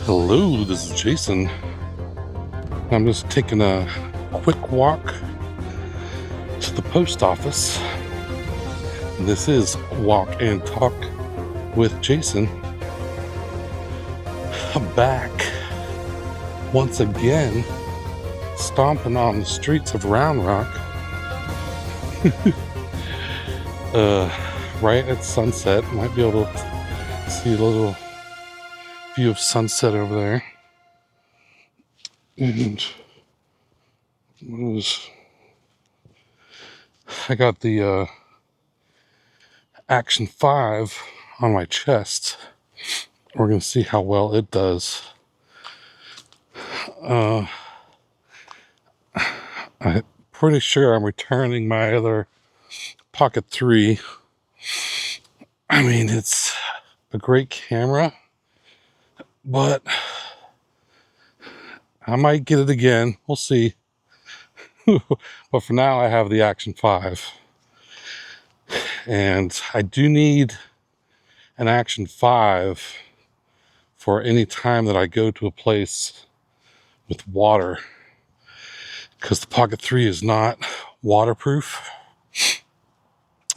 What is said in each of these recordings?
Hello, this is Jason. I'm just taking a quick walk to the post office. And this is Walk and Talk with Jason. I'm back once again, stomping on the streets of Round Rock. Right at sunset. Might be able to see a little view of sunset over there. And I got the Action 5 on my chest. We're going to see how well it does. I'm pretty sure I'm returning my other Pocket 3. I mean, it's a great camera, but I might get it again. We'll see. But for now, I have the Action 5. And I do need an Action 5 for any time that I go to a place with water, because the Pocket 3 is not waterproof.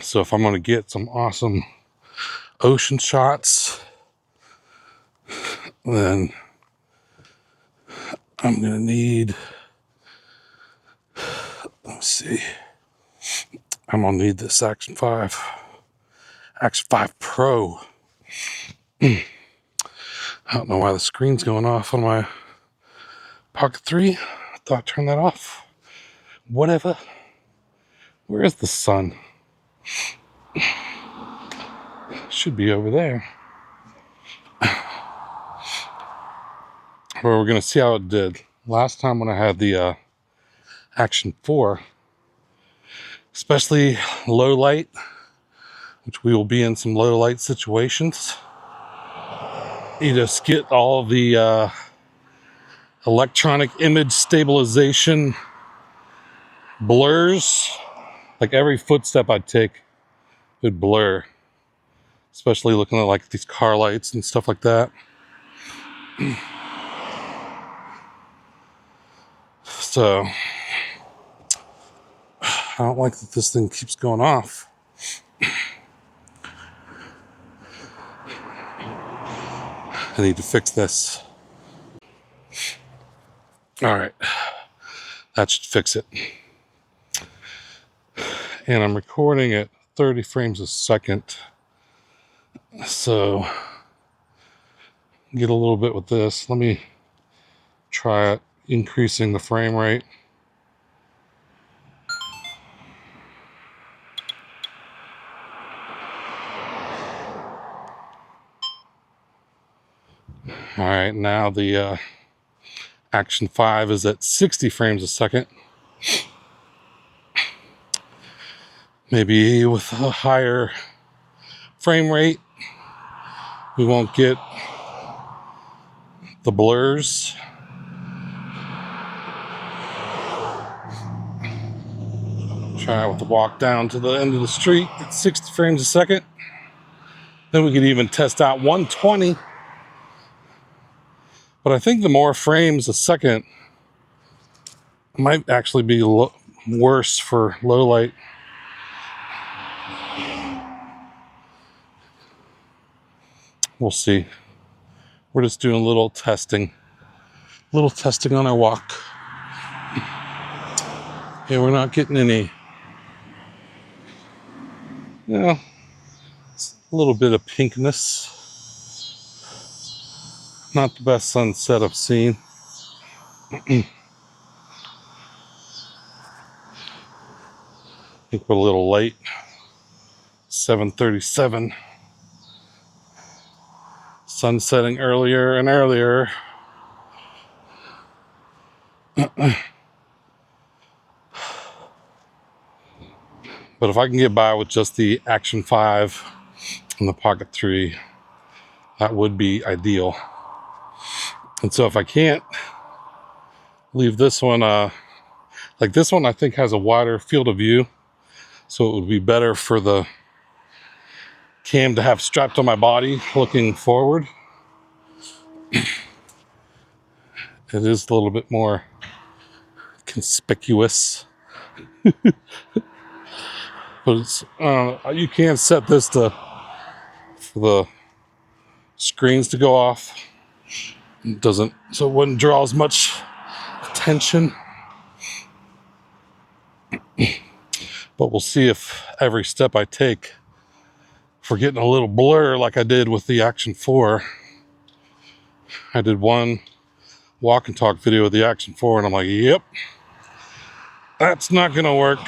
So if I'm going to get some awesome ocean shots, then I'm going to need, let's see, I'm going to need this Action 5 Pro. I don't know why the screen's going off on my Pocket 3. I thought I'd turn that off. Whatever. Where is the sun? Should be over there. Well, we're going to see how it did. Last time when I had the Action 4, especially low light, which we will be in some low light situations, you just get all the electronic image stabilization blurs. Like every footstep I'd take would blur, especially looking at like these car lights and stuff like that. So I don't like that this thing keeps going off. I need to fix this. All right, that should fix it. And I'm recording at 30 frames a second. So get a little bit with this. Let me try it, increasing the frame rate. All right, now the Action 5 is at 60 frames a second. Maybe with a higher frame rate, we won't get the blurs. Try it with the walk down to the end of the street at 60 frames a second. Then we could even test out 120. But I think the more frames a second might actually be worse for low light. We'll see. We're just doing a little testing on our walk. Yeah, we're not getting any, a little bit of pinkness. Not the best sunset I've seen. I think we're a little late. 7:37. Sun setting earlier and earlier. But if I can get by with just the Action 5 and the Pocket 3, that would be ideal. And so if I can't leave this one, like this one I think has a wider field of view, so it would be better for the cam to have strapped on my body looking forward. It is a little bit more conspicuous. But it's, you can set this for the screens to go off. It doesn't, so it wouldn't draw as much attention. But we'll see if every step I take, if we're getting a little blur like I did with the Action 4. I did one walk and talk video with the Action 4 and I'm like, yep, that's not gonna work.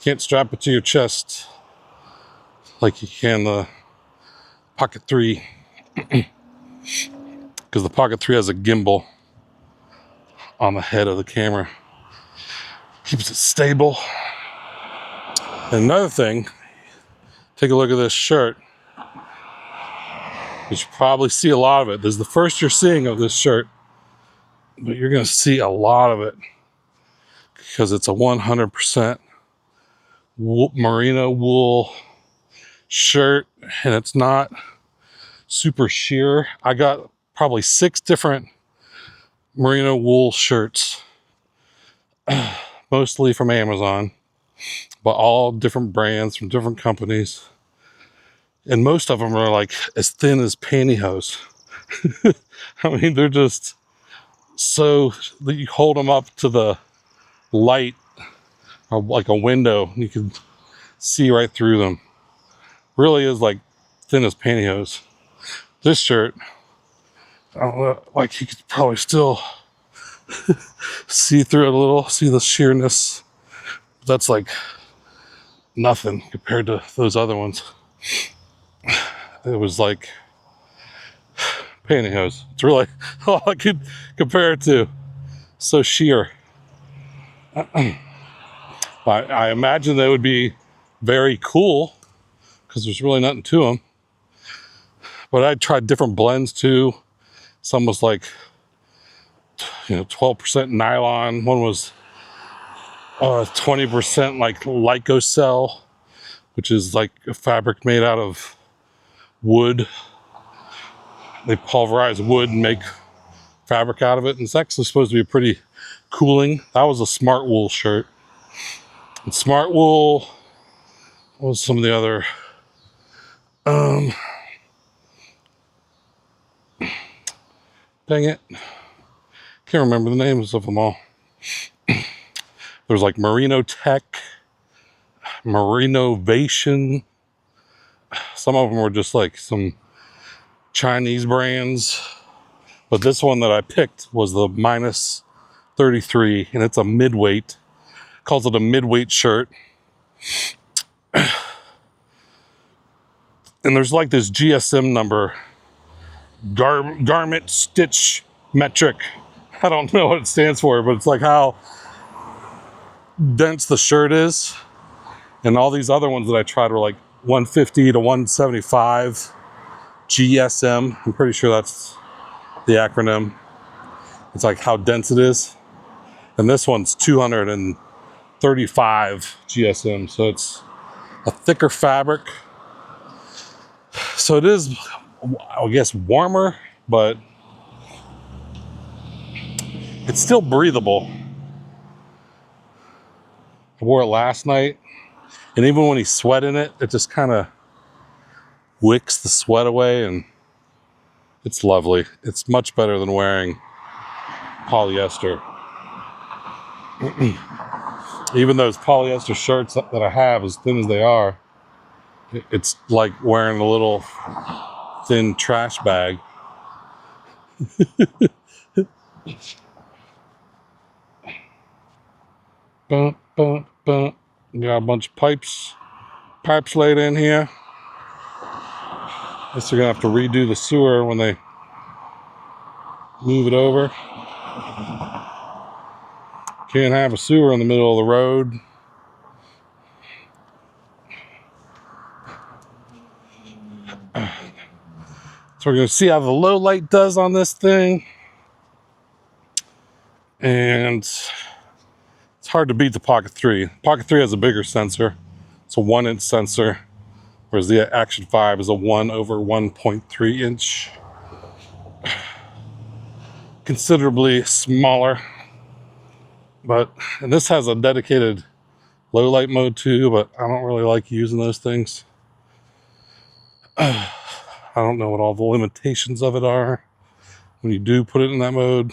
Can't strap it to your chest like you can the Pocket 3, because the Pocket 3 has a gimbal on the head of the camera. Keeps it stable. And another thing, take a look at this shirt. You should probably see a lot of it. This is the first you're seeing of this shirt, but you're gonna see a lot of it because it's a 100% merino wool shirt, and it's not super sheer. I got probably 6 different merino wool shirts, mostly from Amazon, but all different brands from different companies, and most of them are like as thin as pantyhose. I mean, they're just so that you hold them up to the light or like a window and you can see right through them. Really is like thin as pantyhose. This shirt, I don't know, like you could probably still see through it a little, see the sheerness. That's like nothing compared to those other ones. It was like pantyhose. It's really all I could compare it to. So sheer. I imagine they would be very cool because there's really nothing to them. But I tried different blends too. Some was like, 12% nylon. One was 20% like lyocell, which is like a fabric made out of wood. They pulverize wood and make fabric out of it, and it's actually supposed to be pretty cooling. That was a Smart Wool shirt. And Smart Wool, what was some of the other? Dang it. Can't remember the names of them all. There's like Merino Tech, Merinovation. Some of them were just like some Chinese brands. But this one that I picked was the minus 33, and it's a midweight. Calls it a midweight shirt. And there's like this GSM number, garment stitch metric. I don't know what it stands for, but it's like how dense the shirt is. And all these other ones that I tried were like 150 to 175 GSM. I'm pretty sure that's the acronym. It's like how dense it is. And this one's 235 GSM. So it's a thicker fabric. So it is, I guess, warmer, but it's still breathable. I wore it last night, and even when you sweat in it, it just kind of wicks the sweat away, and it's lovely. It's much better than wearing polyester. Even those polyester shirts that I have, as thin as they are, it's like wearing a little thin trash bag. Got a bunch of pipes laid in here. Guess they're gonna have to redo the sewer when they move it over. Can't have a sewer in the middle of the road. So we're gonna see how the low light does on this thing. And it's hard to beat the Pocket 3. Pocket 3 has a bigger sensor. It's a 1-inch sensor, whereas the Action 5 is a 1/1.3 inch. considerably smaller. And this has a dedicated low light mode too, but I don't really like using those things. I don't know what all the limitations of it are when you do put it in that mode.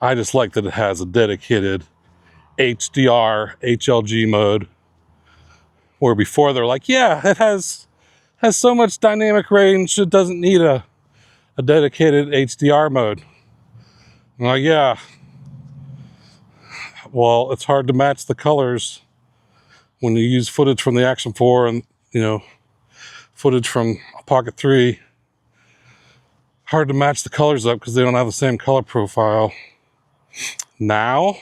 I just like that it has a dedicated HDR, HLG mode, where before they're like, yeah, it has so much dynamic range, it doesn't need a dedicated HDR mode. I'm like, yeah, well, it's hard to match the colors when you use footage from the Action 4 and, footage from a Pocket 3. Hard to match the colors up because they don't have the same color profile. Now,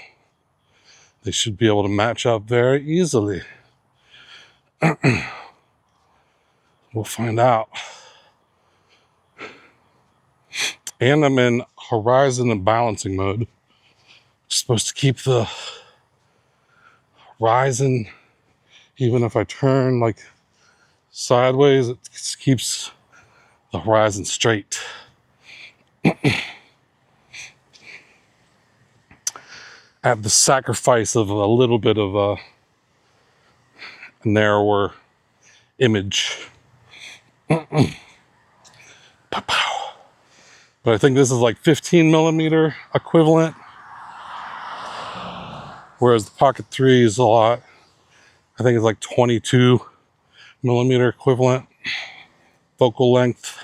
they should be able to match up very easily. We'll find out. And I'm in horizon and balancing mode. It's supposed to keep the horizon, even if I turn like sideways, it keeps the horizon straight. At the sacrifice of a little bit of a narrower image. But I think this is like 15 millimeter equivalent, whereas the Pocket 3 is a lot. I think it's like 22 millimeter equivalent focal length.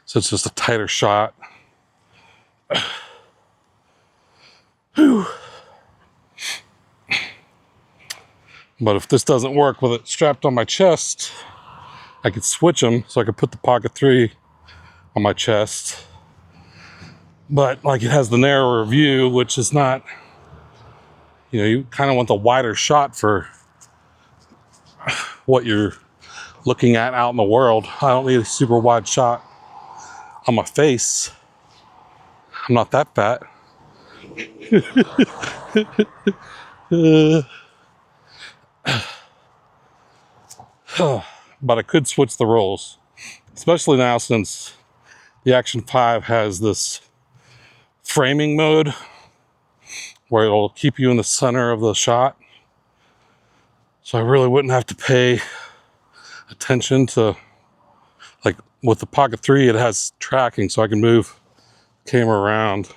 So it's just a tighter shot. Whew. But if this doesn't work with it strapped on my chest, I could switch them so I could put the Pocket 3 on my chest. But like it has the narrower view, which is not, you kind of want the wider shot for what you're looking at out in the world. I don't need a super wide shot on my face. I'm not that fat. But I could switch the roles, especially now since the Action 5 has this framing mode where it'll keep you in the center of the shot. So I really wouldn't have to pay attention to, like with the Pocket 3, it has tracking, so I can move the camera around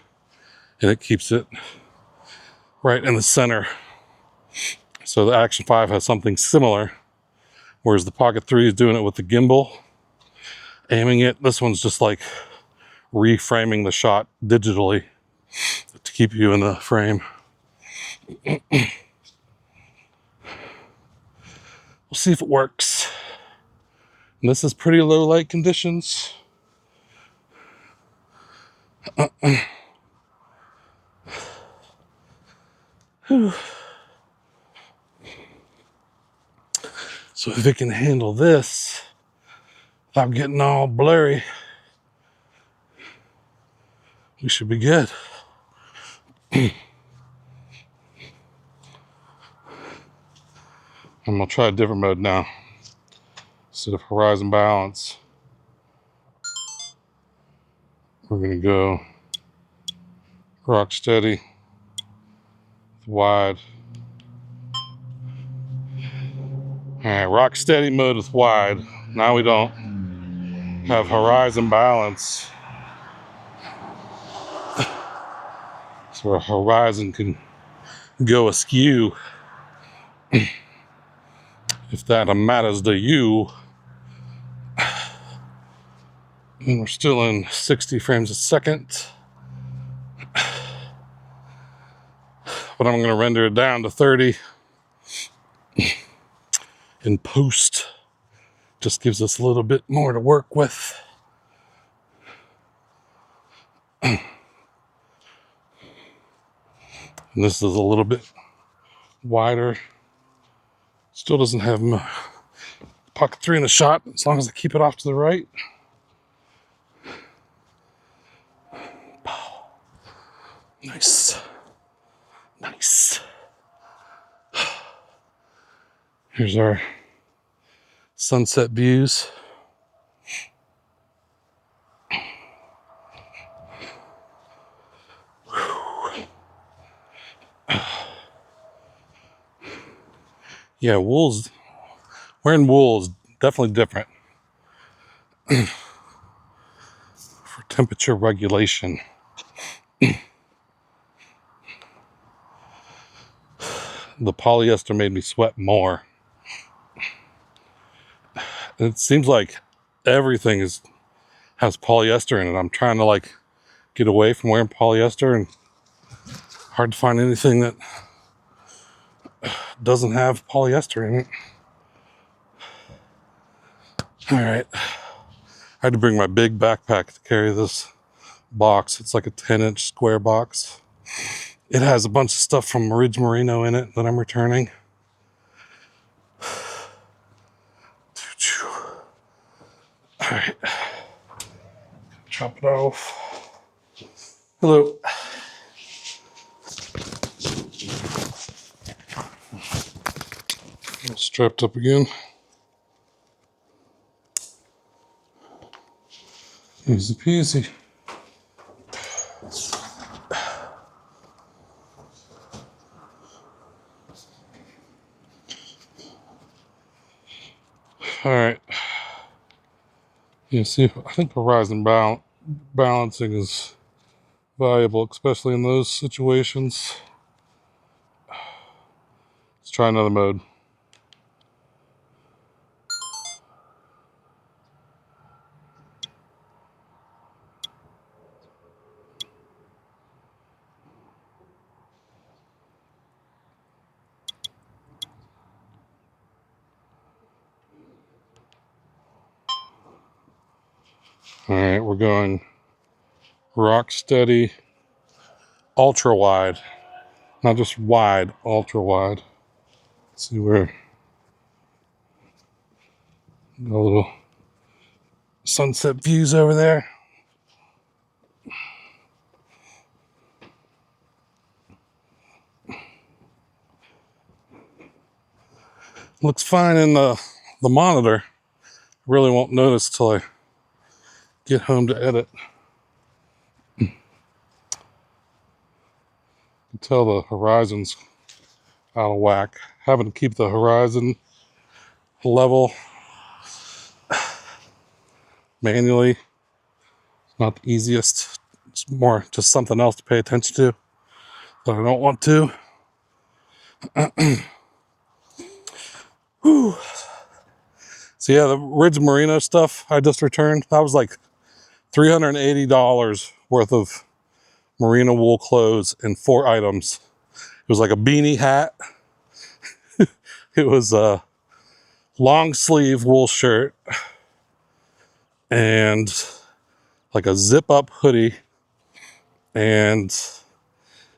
and it keeps it right in the center. So the Action 5 has something similar, whereas the Pocket 3 is doing it with the gimbal, aiming it. This one's just like reframing the shot digitally to keep you in the frame. We'll see if it works. And this is pretty low light conditions. So if it can handle this without getting all blurry, we should be good. I'm gonna try a different mode now. Instead of horizon balance, we're gonna go rock steady, wide. All right, rock steady mode with wide. Now we don't have horizon balance. So our horizon can go askew. If that matters to you. And we're still in 60 frames a second. But I'm gonna render it down to 30 in post. Just gives us a little bit more to work with. And this is a little bit wider. Still doesn't have Pocket 3 in the shot, as long as I keep it off to the right. Nice. Nice. Here's our sunset views. Yeah, wearing wool is definitely different for temperature regulation. The polyester made me sweat more. And it seems like everything has polyester in it. I'm trying to like get away from wearing polyester, and hard to find anything that doesn't have polyester in it. All right. I had to bring my big backpack to carry this box. It's like a 10-inch square box. It has a bunch of stuff from Ridge Merino in it that I'm returning. All right. Chop it off. Hello. Strapped up again. Easy peasy. All right. You see, I think horizon balancing is valuable, especially in those situations. Let's try another mode. All right, we're going rock steady, ultra wide, not just wide, ultra wide. Let's see where a little sunset views over there. Looks fine in the monitor. Really won't notice till I get home to edit. You can tell the horizon's out of whack. Having to keep the horizon level manually, not the easiest. It's more just something else to pay attention to that I don't want to. Whew. So yeah, the Ridge Merino stuff I just returned, that was like $380 worth of merino wool clothes in 4 items. It was like a beanie hat. It was a long sleeve wool shirt and like a zip up hoodie and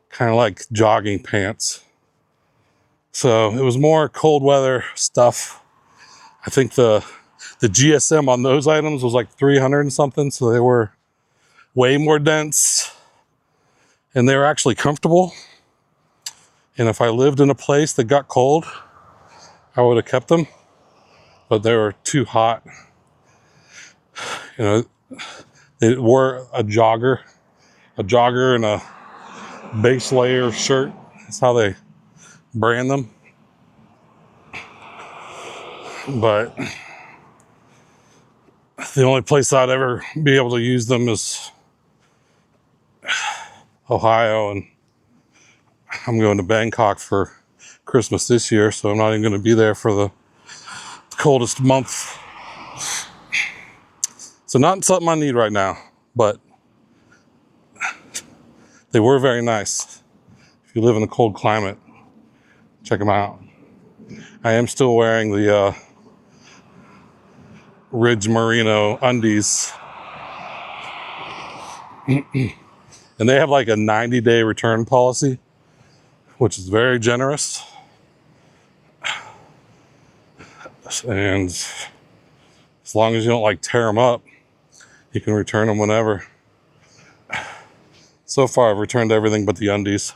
kind of like jogging pants. So it was more cold weather stuff. I think the GSM on those items was like 300 and something, so they were way more dense and they were actually comfortable. And if I lived in a place that got cold, I would have kept them, but they were too hot. You know, they were a jogger and a base layer shirt. That's how they brand them. But the only place I'd ever be able to use them is Ohio, and I'm going to Bangkok for Christmas this year, so I'm not even going to be there for the coldest month. So not something I need right now, but they were very nice. If you live in a cold climate, check them out. I am still wearing the Ridge Merino undies. And they have like a 90-day return policy, which is very generous. And as long as you don't like tear them up, you can return them whenever. So far, I've returned everything but the undies.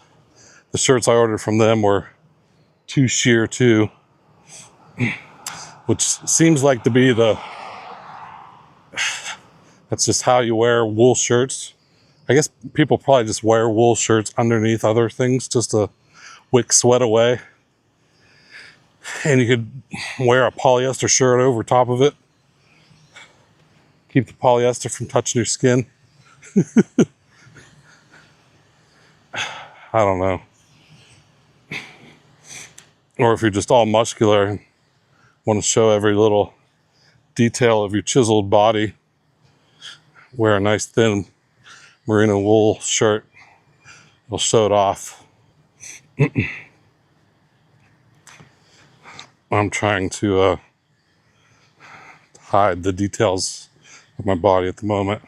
The shirts I ordered from them were too sheer too, which seems like to be that's just how you wear wool shirts. I guess people probably just wear wool shirts underneath other things just to wick sweat away. And you could wear a polyester shirt over top of it. Keep the polyester from touching your skin. I don't know. Or if you're just all muscular and want to show every little detail of your chiseled body, wear a nice thin merino wool shirt. It'll show it off. I'm trying to hide the details of my body at the moment.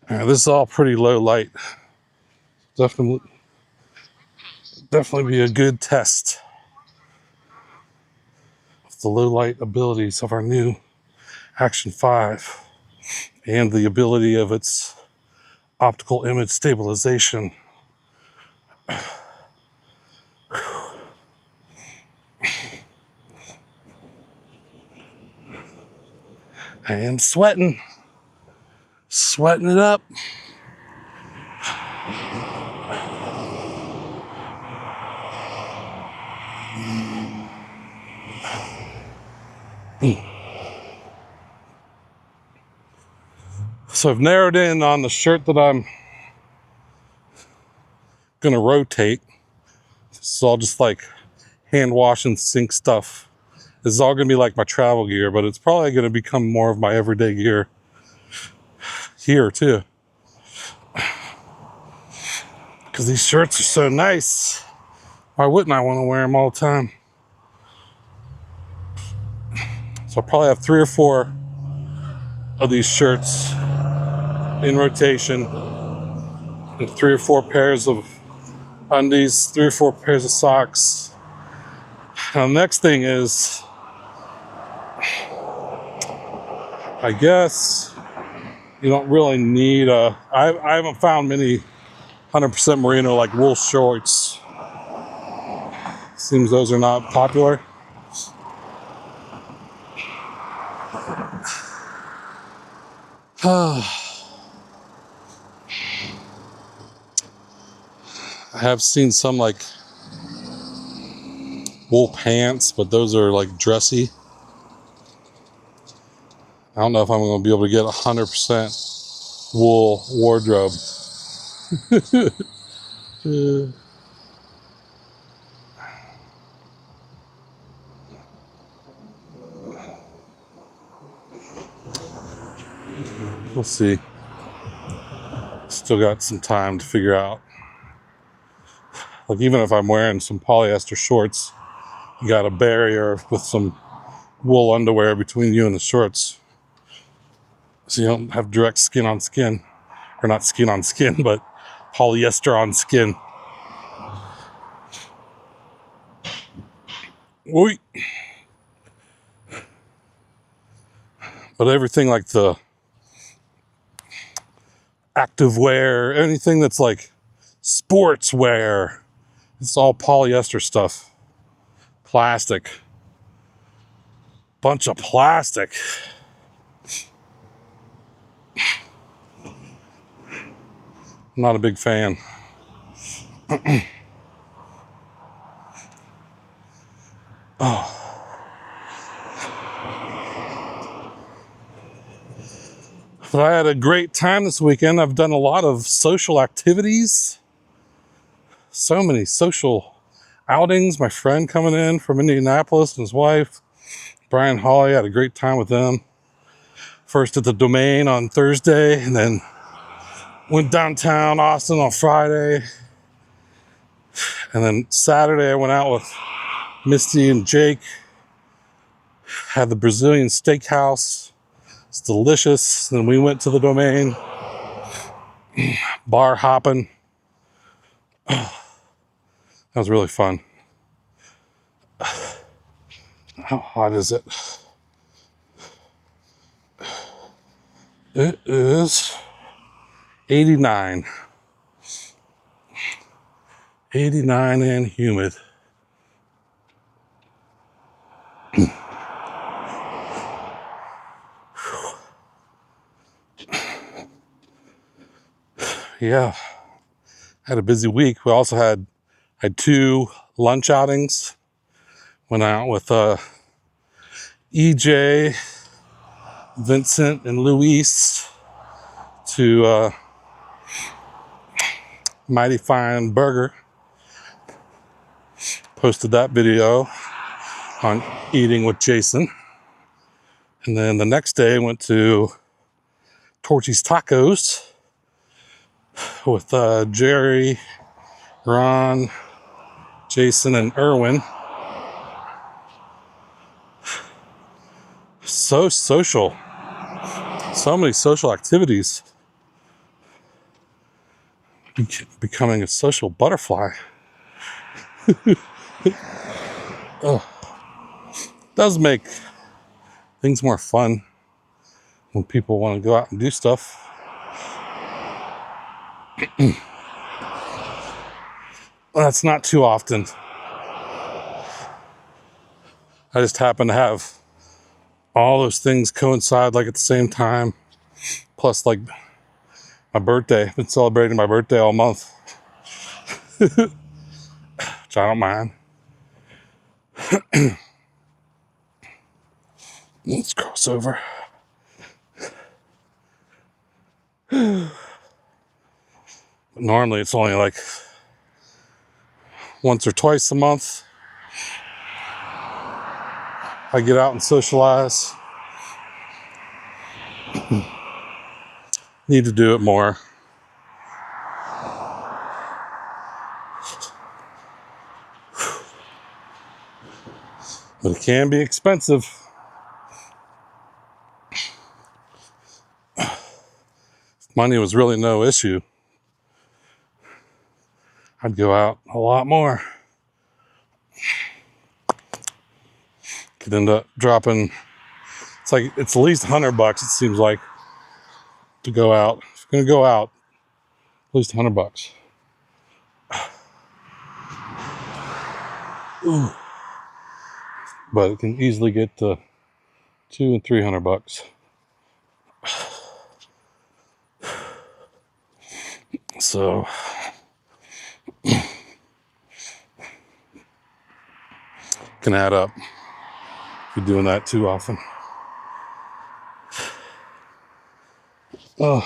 This is all pretty low light. Definitely be a good test of the low light abilities of our new Action 5 and the ability of its optical image stabilization. I am sweating it up. So I've narrowed in on the shirt that I'm gonna rotate. This is all just like hand wash and sink stuff. This is all gonna be like my travel gear, but it's probably gonna become more of my everyday gear here too. Because these shirts are so nice. Why wouldn't I want to wear them all the time? So I'll probably have 3 or 4 of these shirts in rotation, and 3 or 4 pairs of undies, 3 or 4 pairs of socks. Now the next thing is, I guess you don't really need I haven't found many 100% merino like wool shorts. Seems those are not popular. I have seen some like wool pants, but those are like dressy. I don't know if I'm going to be able to get 100% wool wardrobe. We'll see. Still got some time to figure out. Like even if I'm wearing some polyester shorts, you got a barrier with some wool underwear between you and the shorts. So you don't have direct skin on skin. Or not skin on skin, but polyester on skin. Oy. But everything like the active wear, anything that's like sports wear, it's all polyester stuff. Plastic. Bunch of plastic. I'm not a big fan. Oh. But I had a great time this weekend. I've done a lot of social activities. So many social outings. My friend coming in from Indianapolis and his wife, Brian Hawley, had a great time with them. First at the Domain on Thursday, and then went downtown Austin on Friday. And then Saturday I went out with Misty and Jake. Had the Brazilian steakhouse. It's delicious. Then we went to the Domain. Bar hopping. That was really fun. How hot is it? It is 89. 89 and humid. Yeah. Had a busy week. We also had 2 lunch outings. Went out with EJ, Vincent, and Luis to Mighty Fine Burger. Posted that video on eating with Jason. And then the next day went to Torchy's Tacos with Jerry, Ron, Jason, and Erwin. So social. So many social activities. Becoming a social butterfly. Does make things more fun when people want to go out and do stuff. That's not too often. I just happen to have all those things coincide like at the same time. Plus, like my birthday. I've been celebrating my birthday all month. Which I don't mind. Let's cross over. But normally it's only like once or twice a month I get out and socialize. Need to do it more. But it can be expensive. Money was really no issue. I'd go out a lot more. Could end up dropping, it's at least $100, it seems like, to go out. If you're gonna go out, at least $100. Ooh. But it can easily get to $200 and $300. So can add up if you're doing that too often. Oh.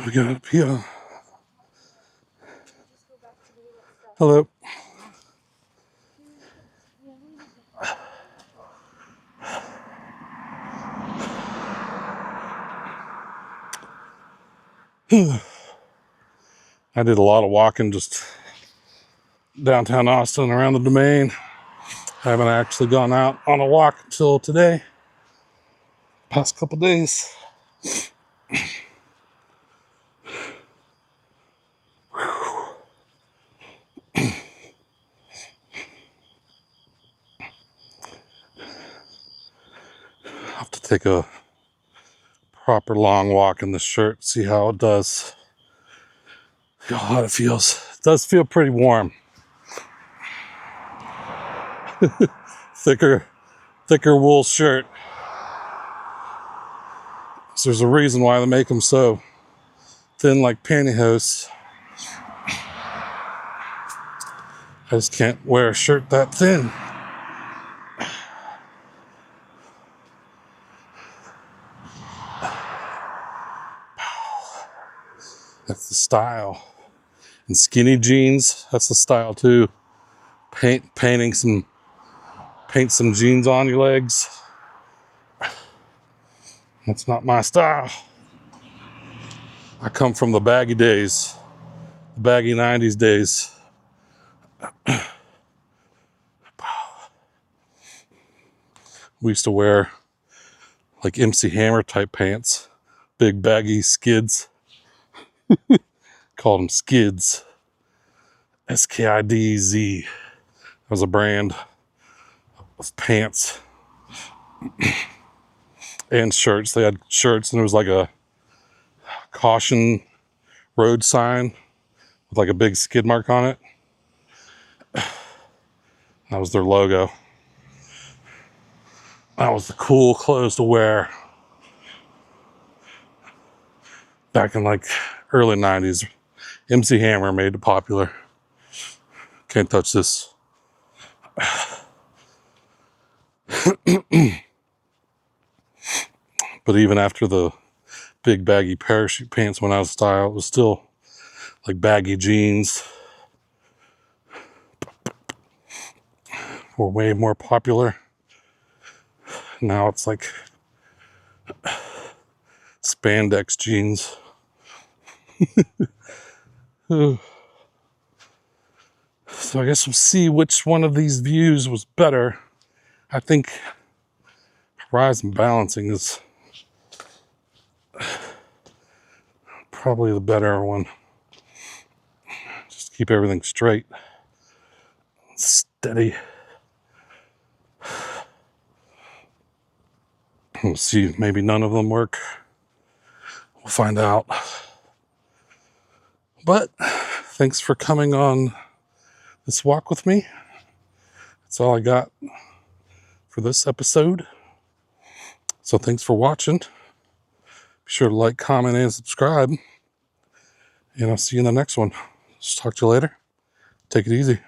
We got up here. Hello. I did a lot of walking just downtown Austin around the Domain. I haven't actually gone out on a walk until today. Past couple days. I'll have to take a proper long walk in this shirt, see how it does. Feel how it feels. It does feel pretty warm. thicker wool shirt. So there's a reason why they make them so thin, like pantyhose. I just can't wear a shirt that thin. That's the style. And skinny jeans, that's the style too. Paint some jeans on your legs. That's not my style. I come from the baggy days, the baggy 90s days. We used to wear like MC Hammer type pants, big baggy skids. Called them skids. SKIDZ. That was a brand of pants and shirts. They had shirts and there was like a caution road sign with like a big skid mark on it. That was their logo. That was the cool clothes to wear. back in like early 90s. MC Hammer made it popular. Can't touch this. But even after the big baggy parachute pants went out of style, it was still like baggy jeans were way more popular. Now it's like spandex jeans. So I guess we'll see which one of these views was better. I think horizon balancing is probably the better one. Just keep everything straight, steady. We'll see, maybe none of them work. We'll find out. But thanks for coming on this walk with me. That's all I got for this episode. So thanks for watching. Be sure to like, comment, and subscribe. And I'll see you in the next one. Just talk to you later. Take it easy.